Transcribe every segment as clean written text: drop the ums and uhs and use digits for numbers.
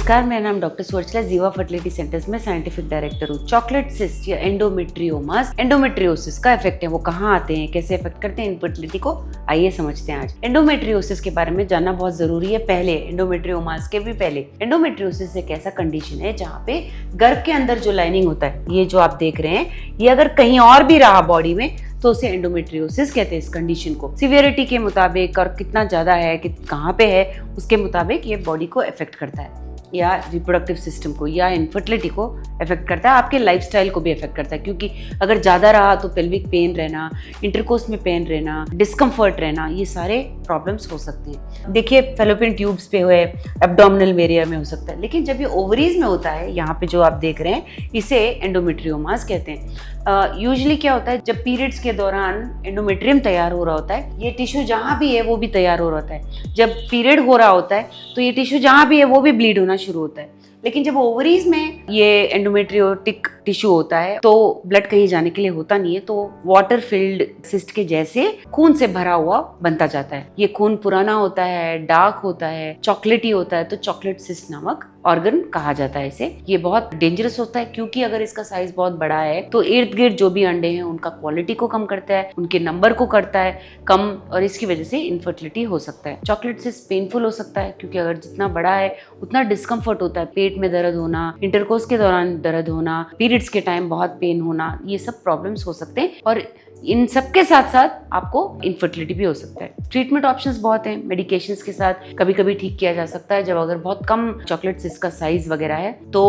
नमस्कार, मेरा नाम डॉक्टर सुवर्चला जीवा फर्टिलिटी सेंटर्स में साइंटिफिक डायरेक्टर हूँ। चॉकलेट सिस्ट या एंडोमेट्रियोमास, एंडोमेट्रियोसिस का इफेक्ट है, वो कहाँ आते हैं, कैसे इफेक्ट करते हैं इनफर्टिलिटी को, आइए समझते हैं आज। एंडोमेट्रियोसिस के बारे में जानना बहुत जरूरी है। पहले एंडोमेट्रियोमास के भी पहले, एंडोमेट्रियोसिस एक ऐसा कंडीशन है जहाँ पे गर्भ के अंदर जो लाइनिंग होता है, ये जो आप देख रहे हैं, ये अगर कहीं और भी रहा बॉडी में तो उसे एंडोमेट्रियोसिस कहते हैं। इस कंडीशन को सिवियरिटी के मुताबिक और कितना ज्यादा है, कहाँ पे है, उसके मुताबिक ये बॉडी को इफेक्ट करता है, या रिप्रोडक्टिव सिस्टम को या इनफर्टिलिटी को इफेक्ट करता है, आपके लाइफस्टाइल को भी इफेक्ट करता है। क्योंकि अगर ज़्यादा रहा तो पेल्विक पेन रहना, इंटरकोर्स में पेन रहना, डिस्कम्फर्ट रहना, ये सारे प्रॉब्लम्स हो सकते हैं। देखिए, फेलोपियन ट्यूब्स पे हुए, एब्डोमिनल एरिया में हो सकता है, लेकिन जब ये ओवरीज में होता है, यहाँ पे जो आप देख रहे हैं, इसे एंडोमेट्रियोमास कहते हैं। यूजुअली क्या होता है, जब पीरियड्स के दौरान एंडोमेट्रियम तैयार हो रहा होता है, ये टिश्यू जहाँ भी है वो भी तैयार हो रहा होता है। जब पीरियड हो रहा होता है तो ये टिश्यू जहाँ भी है वो भी ब्लीड होना शुरू होता है। लेकिन जब ओवरीज में ये एंडोमेट्रियोटिक टिश्यू होता है तो ब्लड कहीं जाने के लिए होता नहीं है, तो वाटर फिल्ड सिस्ट के जैसे खून से भरा हुआ बनता जाता है। ये खून पुराना होता है, डार्क होता है, चॉकलेटी होता है, तो चॉकलेट सिस्ट नामक ऑर्गन कहा जाता है इसे। ये बहुत डेंजरस होता है क्योंकि अगर इसका साइज बहुत बड़ा है तो इर्द गिर्द जो भी अंडे हैं उनका क्वालिटी को कम करता है, उनके नंबर को करता है कम, और इसकी वजह से इनफर्टिलिटी हो सकता है। चॉकलेट सिस्ट पेनफुल हो सकता है क्योंकि अगर जितना बड़ा है उतना डिस्कम्फर्ट होता है, पेट में दर्द होना, इंटरकोर्स के दौरान दर्द होना, पीरियड्स के टाइम बहुत पेन होना, ये सब प्रॉब्लम्स हो सकते हैं। और इन सब के साथ साथ आपको इनफर्टिलिटी भी हो सकता है। ट्रीटमेंट ऑप्शंस बहुत हैं, मेडिकेशंस के साथ कभी कभी ठीक किया जा सकता है। जब अगर बहुत कम चॉकलेट सिस्ट का साइज वगैरह है तो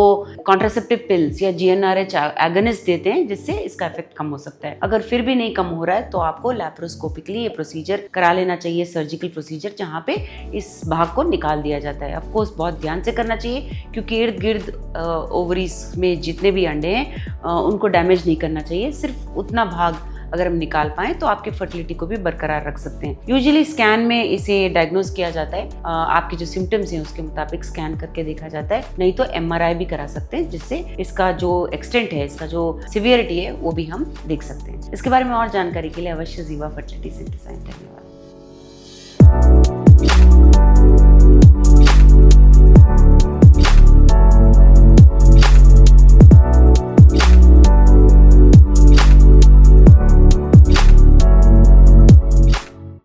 कॉन्ट्रासेप्टिव पिल्स या GnRH एगोनिस्ट देते हैं, जिससे इसका इफेक्ट कम हो सकता है। अगर फिर भी नहीं कम हो रहा है तो आपको लैप्रोस्कोपिकली ये प्रोसीजर करा लेना चाहिए, सर्जिकल प्रोसीजर, जहाँ पे इस भाग को निकाल दिया जाता है। ऑफकोर्स बहुत ध्यान से करना चाहिए क्योंकि इर्द गिर्द ओवरीज में जितने भी अंडे हैं उनको डैमेज नहीं करना चाहिए। सिर्फ उतना भाग अगर हम निकाल पाएं तो आपकी फर्टिलिटी को भी बरकरार रख सकते हैं। यूजुअली स्कैन में इसे डायग्नोज किया जाता है, आपके जो सिम्टम्स हैं उसके मुताबिक स्कैन करके देखा जाता है, नहीं तो MRI भी करा सकते हैं, जिससे इसका जो एक्सटेंट है, इसका जो सिवियरिटी है वो भी हम देख सकते हैं। इसके बारे में और जानकारी के लिए अवश्य जीवा फर्टिलिटी सेंटर साइन करें।